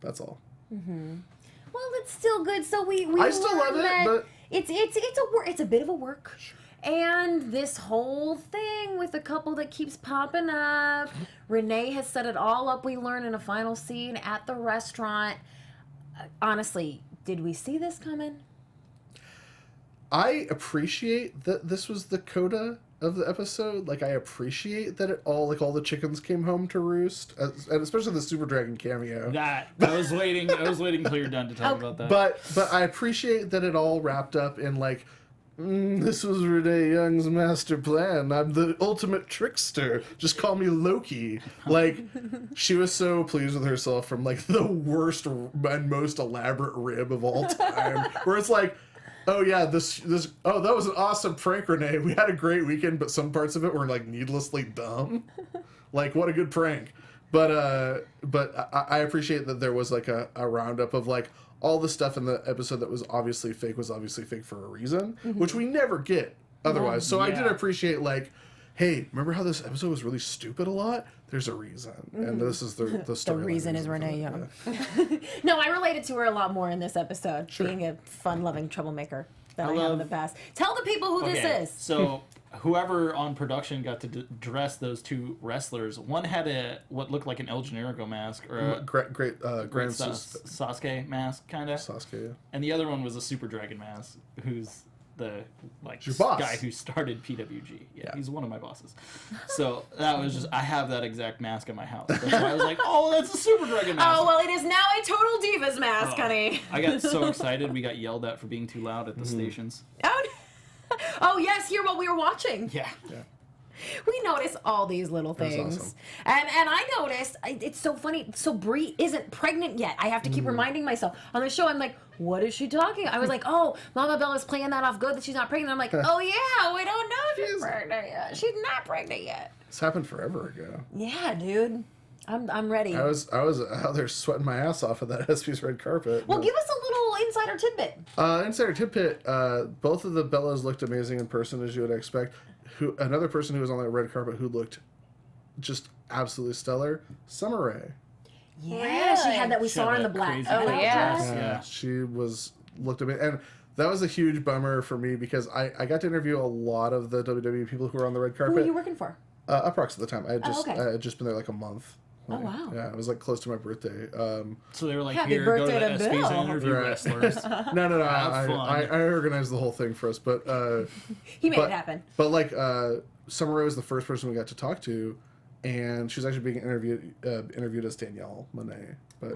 That's all. Well, it's still good. So we I still love it, that but it's a bit of a work. And this whole thing with the couple that keeps popping up, Renee has set it all up. We learn in a final scene at the restaurant. Honestly, did we see this coming? I appreciate that this was the coda of the episode. Like, I appreciate that it all the chickens came home to roost, and especially the Super Dragon cameo. I was waiting until you're done to talk about that. But I appreciate that it all wrapped up in like, this was Renee Young's master plan. I'm the ultimate trickster. Just call me Loki. Like, she was so pleased with herself from like the worst and most elaborate rib of all time, where it's like, oh yeah, this that was an awesome prank, Renee. We had a great weekend, but some parts of it were like needlessly dumb. Like, what a good prank. But I appreciate that there was like a roundup of like all the stuff in the episode that was obviously fake for a reason, which we never get otherwise. So I did appreciate like, hey, remember how this episode was really stupid a lot? There's a reason, and this is the story. The reason is Renee Young. Yeah. No, I related to her a lot more in this episode, being a fun-loving troublemaker than I have in the past. Tell the people who this is. So whoever on production got to dress those two wrestlers, one had what looked like an El Generico mask, or a Grand Sasuke mask, kind of. Sasuke, yeah. And the other one was a Super Dragon mask, who's the guy who started PWG. Yeah, he's one of my bosses. So that was just, I have that exact mask in my house. That's why I was like, oh, that's a Super Dragon mask. Oh, well, it is now a Total Divas mask, honey. I got so excited. We got yelled at for being too loud at the stations. Oh, yes, hear what we were watching. Yeah. We notice all these little things. awesome. And I noticed, it's so funny, so Brie isn't pregnant yet. I have to keep reminding myself. On the show, I'm like, what is she talking? I was like, oh, Mama Bella's playing that off good that she's not pregnant. I'm like, oh yeah, we don't know if she's pregnant yet. She's not pregnant yet. This happened forever ago. Yeah, dude. I'm ready. I was out there sweating my ass off of that SP's red carpet. Well, give us a little insider tidbit. Insider tidbit, both of the Bellas looked amazing in person, as you would expect. Another person who was on that red carpet who looked just absolutely stellar, Summer Rae. Yeah, she had that. We saw her in the black. crazy Oh, black yeah. dress. Yeah, she looked amazing. And that was a huge bummer for me because I got to interview a lot of the WWE people who were on the red Who carpet. were you working for? Uproxx at the time. I had just been there like a month. Oh, wow. Yeah, it was like close to my birthday. So they were like, Happy here, go to birthday the to ESPYs Bill. and interview Right. wrestlers. No. Have fun. I organized the whole thing for us, but He made it happen. But like Summer Rae was the first person we got to talk to, and she was actually being interviewed as Danielle Monet. But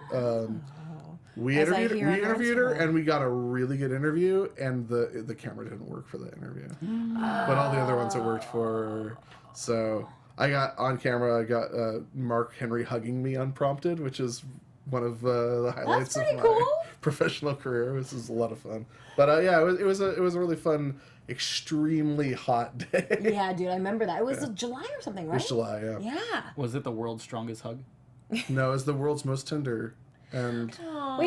we As I interviewed hear on the her, Instagram. and we got a really good interview, and the camera didn't work for the interview, but all the other ones it worked for. So I got on camera. I got Mark Henry hugging me unprompted, which is one of the highlights of pretty my cool. professional career. This is a lot of fun. But yeah, it was a really fun, extremely hot day. Yeah, dude, I remember that. It was July or something, right? It was July, yeah. Yeah. Was it the world's strongest hug? No, it was the world's most tender and Wait a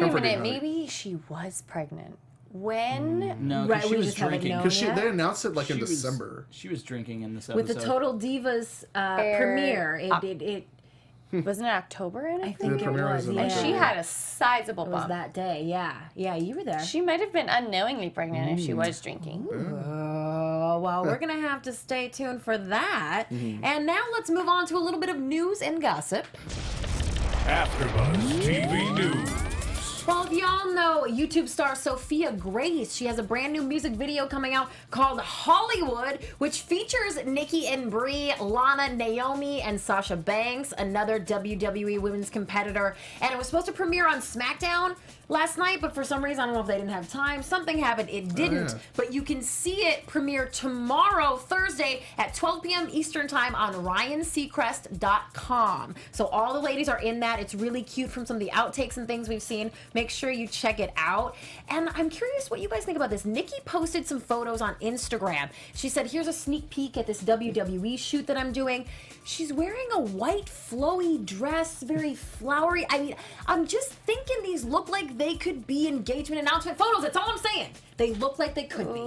comforting minute, hug. maybe she was pregnant. When? No, Right, because we she was just haven't drinking. known. Because Yeah. they announced it like in She was- December. She was drinking in this With episode. the Total Divas premiere, it Wasn't it October in it? I think The it premiere was. was in Yeah. And she had a sizable It was bump. that day. Yeah, yeah, you were there. She might have been unknowingly pregnant if she was drinking. Oh, well, we're going to have to stay tuned for that. And now let's move on to a little bit of news and gossip. AfterBuzz TV News. Well, if y'all know YouTube star Sophia Grace, she has a brand new music video coming out called Hollywood, which features Nikki and Brie, Lana, Naomi, and Sasha Banks, another WWE women's competitor. And it was supposed to premiere on SmackDown last night, but for some reason, I don't know if they didn't have time. Something happened. It didn't. yeah. But you can see it premiere tomorrow, Thursday, at 12 p.m. Eastern Time on RyanSeacrest.com. So all the ladies are in that. It's really cute from some of the outtakes and things we've seen. Make sure you check it out. And I'm curious what you guys think about this. Nikki posted some photos on Instagram. She said, here's a sneak peek at this WWE shoot that I'm doing. She's wearing a white flowy dress, very flowery. I mean, I'm just thinking these look like they could be engagement announcement photos. That's all I'm saying. They look like they could be.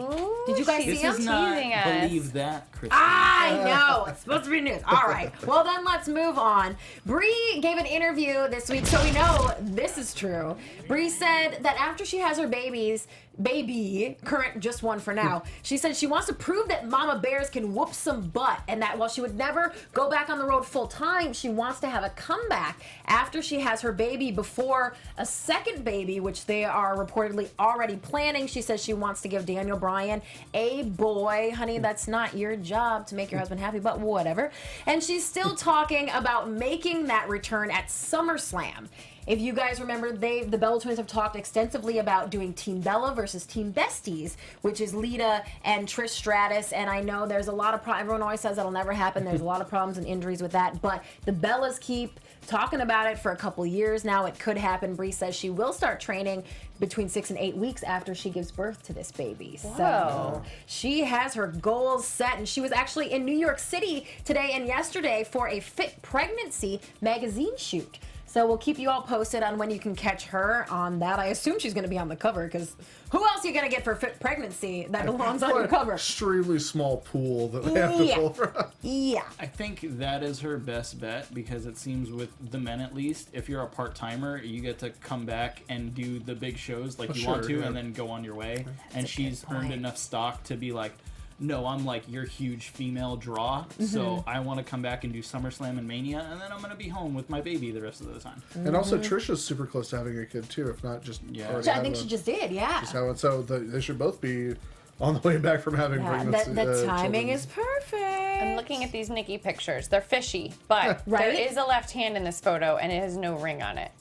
Did you guys see This them? is not teasing us. believe that, Christy. I know. It's supposed to be news. All right. Well, then let's move on. Brie gave an interview this week, so we know this is true. Brie said that after she has her baby, current just one for now, she said she wants to prove that Mama Bears can whoop some butt, and that while she would never go back on the road full time, she wants to have a comeback after she has her baby before a second baby, which they are reportedly already planning. She says she wants to give Daniel Bryan a boy. Honey, that's not your job to make your husband happy, but whatever. And she's still talking about making that return at SummerSlam. If you guys remember, the Bella Twins have talked extensively about doing Team Bella versus Team Besties, which is Lita and Trish Stratus. And I know there's a lot of everyone always says that'll never happen. There's a lot of problems and injuries with that. But the Bellas keep talking about it for a couple years now. It could happen. Brie says she will start training between 6 and 8 weeks after she gives birth to this baby. Whoa. So she has her goals set, and she was actually in New York City today and yesterday for a Fit Pregnancy magazine shoot. So we'll keep you all posted on when you can catch her on that. I assume she's going to be on the cover, because who else are you going to get for Fit Pregnancy that belongs on your cover? Extremely small pool that they have to Yeah. pull from. Yeah. I think that is her best bet, because it seems with the men at least, if you're a part-timer, you get to come back and do the big shows like you want sure, to, yeah. and then go on your way. And she's earned enough stock to be like, no, I'm like your huge female draw, so I want to come back and do SummerSlam and Mania, and then I'm going to be home with my baby the rest of the time. And also, Trisha's super close to having a kid too, if not just Yeah. already I had think one. she just did, yeah. Just had one. So they should both be on the way back from having Yeah, pregnancy. the timing children. is perfect. I'm looking at these Nikki pictures. They're fishy, but Right? there is a left hand in this photo, and it has no ring on it.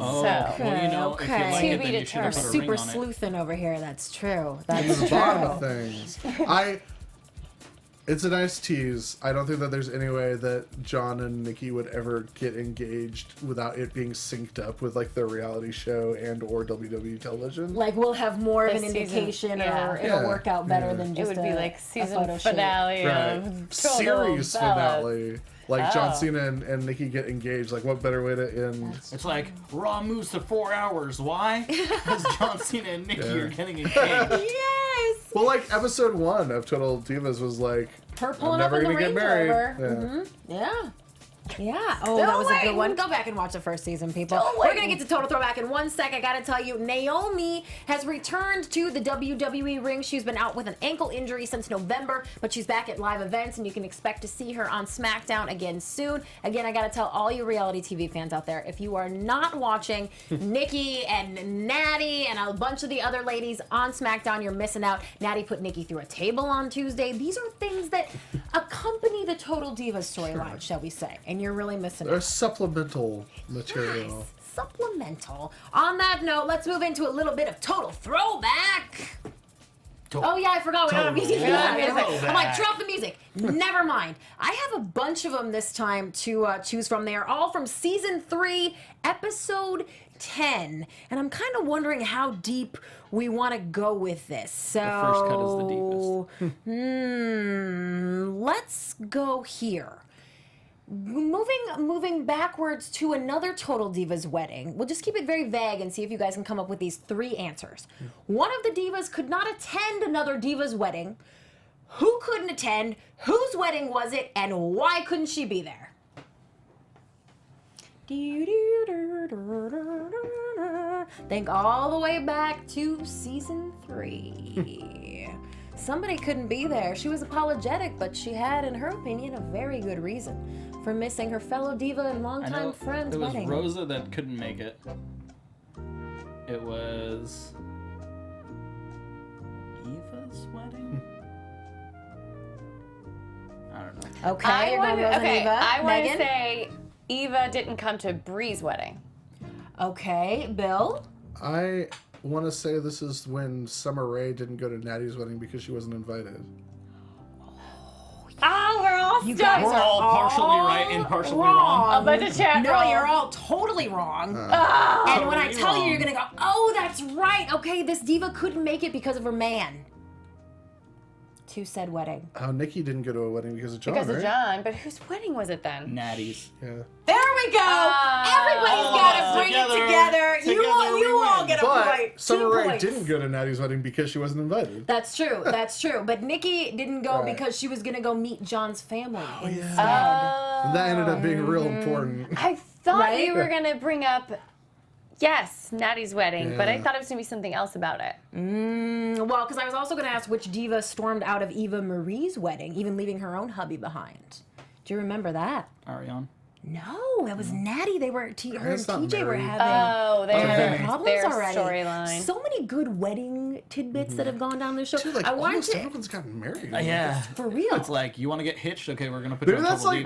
Oh, So- well, you know, if you Okay. like To it, be then you should have determined. put a ring Super on it. sleuthing over here. That's true. To That's the bottom of true. things. It's a nice tease. I don't think that there's any way that John and Nikki would ever get engaged without it being synced up with like their reality show and or WWE television. Like we'll have more of an This season, indication, yeah. or it'll Yeah, work out better yeah. than It just would be like a season photo shoot. finale Right. of Total Series Divas. finale. Like John Oh. Cena and Nikki get engaged. Like what better way to end? It's like Raw moves to 4 hours. Why? Because John Cena and Nikki Yeah. are getting engaged. Yes. Well, like episode 1 of Total Divas was like, Her I'm pulling up never in the gonna get Range married. Rover. Yeah. Yeah. Yeah. Oh, Still that was a good waiting. one. Go back and watch the first season, people. Still We're going to waiting. get to Total Throwback in 1 sec. I got to tell you, Naomi has returned to the WWE ring. She's been out with an ankle injury since November, but she's back at live events, and you can expect to see her on SmackDown again soon. Again, I got to tell all you reality TV fans out there, if you are not watching Nikki and Natty and a bunch of the other ladies on SmackDown, you're missing out. Natty put Nikki through a table on Tuesday. These are things that accompany the Total Divas storyline, shall we say, and you're really missing out. There's supplemental material. Nice. Supplemental. On that note, let's move into a little bit of Total Throwback. Oh yeah, I forgot. We don't have music. I'm like, drop the music. Never mind. I have a bunch of them this time to choose from. They are all from season 3, episode 10, and I'm kind of wondering how deep we want to go with this. So The first cut is the deepest. Let's go here. Moving backwards to another Total Divas wedding. We'll just keep it very vague and see if you guys can come up with these 3 answers. One of the divas could not attend another diva's wedding. Who couldn't attend? Whose wedding was it? And why couldn't she be there? Think all the way back to season 3. Somebody couldn't be there. She was apologetic, but she had, in her opinion, a very good reason for missing her fellow diva and I longtime know friend's it was wedding. Rosa that couldn't make it. It was Eva's wedding? I don't know. Okay, you're going Rose and Eva. I want to Megan? say Eva didn't come to Bree's wedding. Okay, Bill? I want to say this is when Summer Rae didn't go to Natty's wedding because she wasn't invited. Oh, we're all You stuck. guys We're are all partially right and partially wrong. A bunch of chat No, rolls. you're all totally wrong. Oh. And when I Totally tell you, wrong. you're gonna go, oh, that's right. Okay, this diva couldn't make it because of her man. To said wedding. Oh, Nikki didn't go to a wedding because of John, Because right? of John, but whose wedding was it then? Natty's. Yeah. There we go. Everybody's got to bring together. it together. Together You we all win. get a But point. Summer 2 Rae points. didn't go to Natty's wedding because she wasn't invited. That's true. That's true. But Nikki didn't go Right. because she was gonna go meet John's family instead. And that ended up being real important. I thought Right? you were gonna bring up, yes, Natty's wedding, but I Yeah. thought it was gonna be something else about it. Well, because I was also gonna ask which diva stormed out of Eva Marie's wedding, even leaving her own hubby behind. Do you remember that? Ariane. No, it was Natty. They were her and It's not TJ were Mary. having. Oh, they Vinny. had Problems their already. storyline. So many good wedding tidbits that have gone down this show. Dude, like I wanted almost to, everyone's gotten married. Yeah. for real. It's like, you want to get hitched? Okay, we're going to put Maybe you on that's Total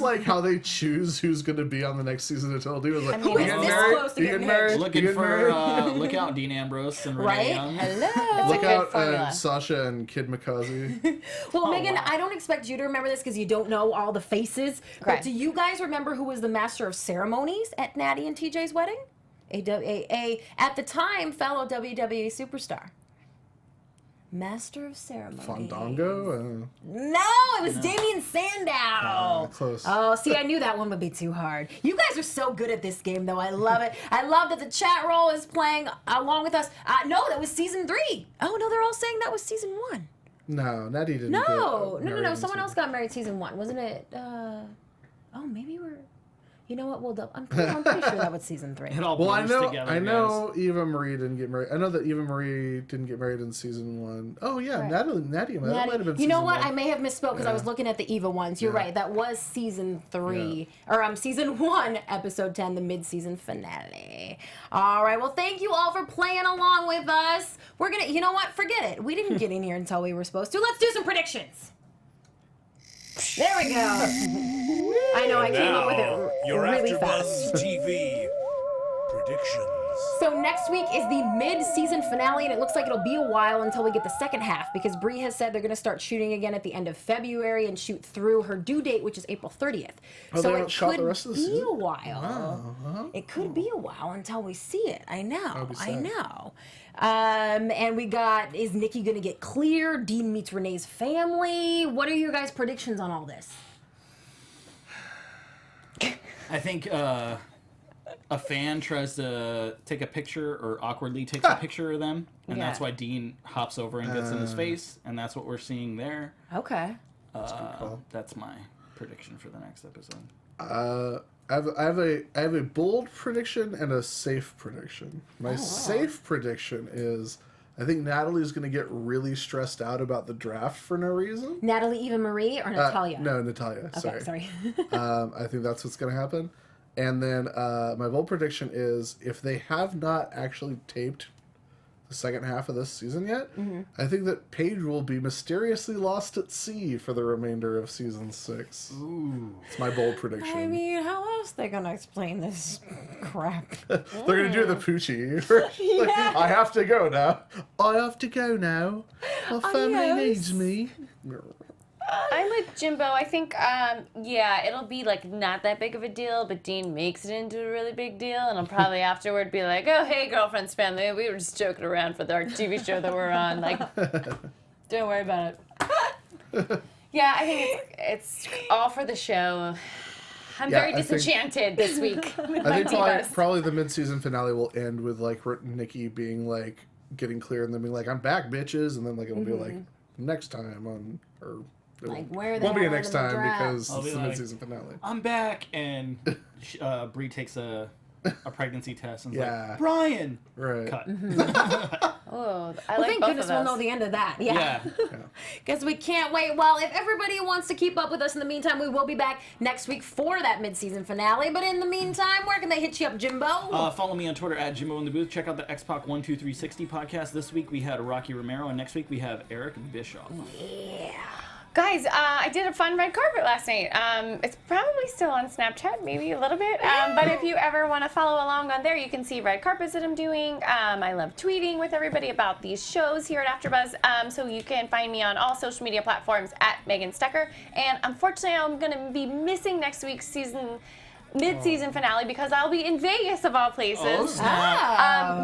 like Divas. how they choose who's going to be on the next season of Total Divas. Like, mean, you it's getting this married? close to You getting getting married? hitched. You Looking getting for, married? look out, Dean Ambrose and Renee Right? Young. Hello. Look good out, formula. Sasha and Kid Mikaze. Well, Megan, wow. I don't expect you to remember this because you don't know all the faces. Okay. But do you guys remember who was the master of ceremonies at Natty and TJ's wedding? At the time, fellow WWE superstar. Master of ceremonies. Fandango? No, it was Damian Sandow. Close. Oh, see, I knew that one would be too hard. You guys are so good at this game, though. I love it. I love that the chat roll is playing along with us. No, that was season 3. Oh, no, they're all saying that was season 1. No, Natty didn't get No. married in Someone else season- got married season 1. Wasn't it? Oh, maybe we're... You know what? I'm pretty sure that was season 3. It all Well, I blurs know, together, I guys. know Eva Marie didn't get married. I know that Eva Marie didn't get married in season 1. Oh yeah, Right. Natty that might have been. You know season what? 1. I may have misspoke because I Yeah. was looking at the Eva ones. You're Yeah. right. That was season 3, or season 1, episode 10, the mid-season finale. All right. Well, thank you all for playing along with us. We're gonna. You know what? Forget it. We didn't get in here until we were supposed to. Let's do some predictions. There we go. I know I came up with it Your really AfterBuzz fast. TV predictions. So next week is the mid-season finale, and it looks like it'll be a while until we get the second half, because Brie has said they're going to start shooting again at the end of February and shoot through her due date, which is April 30th. So it could be a while. It could be a while until we see it. I know. I know. And we got, is Nikki going to get cleared? Dean meets Renee's family. What are your guys' predictions on all this? I think a fan tries to take a picture or awkwardly takes a picture of them, and that's why Dean hops over and gets in his face, and that's what we're seeing there. Okay. That's my prediction for the next episode. I have a bold prediction and a safe prediction. My safe prediction is I think Natalie's going to get really stressed out about the draft for no reason. Natalie Eva Marie or Natalya? No, Natalya. Okay, sorry. I think that's what's going to happen. And then my bold prediction is if they have not actually taped the second half of this season yet, I think that Paige will be mysteriously lost at sea for the remainder of season 6. Ooh. It's my bold prediction. I mean, how else are they going to explain this crap? They're going to do the Poochie. Like, I have to go now. I have to go now. My family needs me. I'm with Jimbo. I think, it'll be like not that big of a deal, but Dean makes it into a really big deal, and I'll probably afterward be like, "Oh, hey, girlfriend's family, we were just joking around for our TV show that we're on. Like, don't worry about it." Yeah, I think it's all for the show. I'm very disenchanted this week with my divas. Probably the mid-season finale will end with like Nikki being like getting clear and then being like, "I'm back, bitches," and then like it'll be like next time on her. Like, where the won't be hell a next are the time because I'll it's be the like, mid-season finale. I'm back, and Brie takes a pregnancy test and is like, Brian! Right. Cut. Oh, I Well, like thank both goodness of we'll those. know the end of that. Yeah. Yeah. Because we can't wait. Well, if everybody wants to keep up with us in the meantime, we will be back next week for that mid-season finale. But in the meantime, where can they hit you up, Jimbo? Follow me on Twitter at Jimbo in the Booth. Check out the X-Pac 12360 podcast. This week we had Rocky Romero, and next week we have Eric Bischoff. Yeah. Guys, I did a fun red carpet last night. It's probably still on Snapchat, maybe a little bit. But if you ever want to follow along on there, you can see red carpets that I'm doing. I love tweeting with everybody about these shows here at AfterBuzz. So you can find me on all social media platforms at Megan Stecher. And unfortunately, I'm going to be missing next week's mid-season finale because I'll be in Vegas of all places,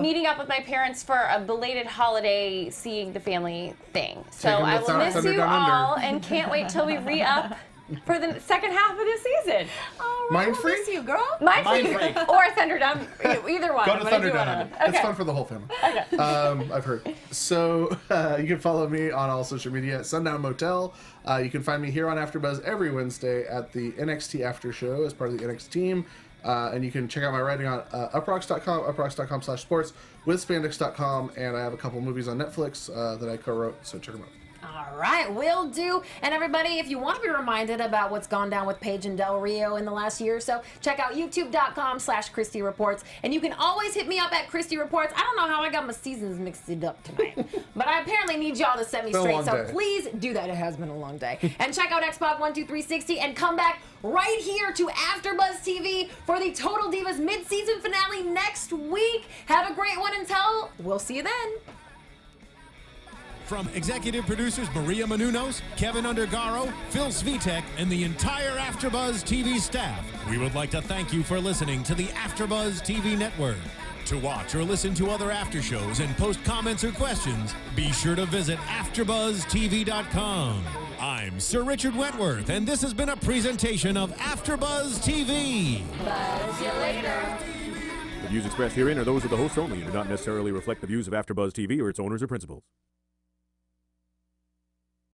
meeting up with my parents for a belated holiday, seeing the family thing. So I will miss you all and can't wait till we re-up for the second half of this season. Oh, Mind we'll Freak? miss you, girl. Mind Mind Freak Freak. or Thunderdome, either one. Go to but I do Thunderdome. wanna- It's Okay. fun for the whole family. I've heard. So you can follow me on all social media at Sundown Motel. You can find me here on AfterBuzz every Wednesday at the NXT After Show as part of the NXT team. And you can check out my writing on uprocks.com, uprocks.com/sports, withspandex.com, and I have a couple movies on Netflix that I co-wrote, so check them out. All right, will do. And everybody, if you want to be reminded about what's gone down with Paige and Del Rio in the last year or so, check out youtube.com/Christy Reports. And you can always hit me up at Christy Reports. I don't know how I got my seasons mixed up tonight, but I apparently need y'all to set me Been a straight. long So day. please do that. It has been a long day. And check out Xbox 12360 and come back right here to AfterBuzz TV for the Total Divas mid-season finale next week. Have a great one until we'll see you then. From executive producers Maria Menounos, Kevin Undergaro, Phil Svitek, and the entire AfterBuzz TV staff, we would like to thank you for listening to the AfterBuzz TV network. To watch or listen to other after shows and post comments or questions, be sure to visit AfterBuzzTV.com. I'm Sir Richard Wentworth, and this has been a presentation of AfterBuzz TV. Buzz you later. The views expressed herein are those of the hosts only and do not necessarily reflect the views of AfterBuzz TV or its owners or principals.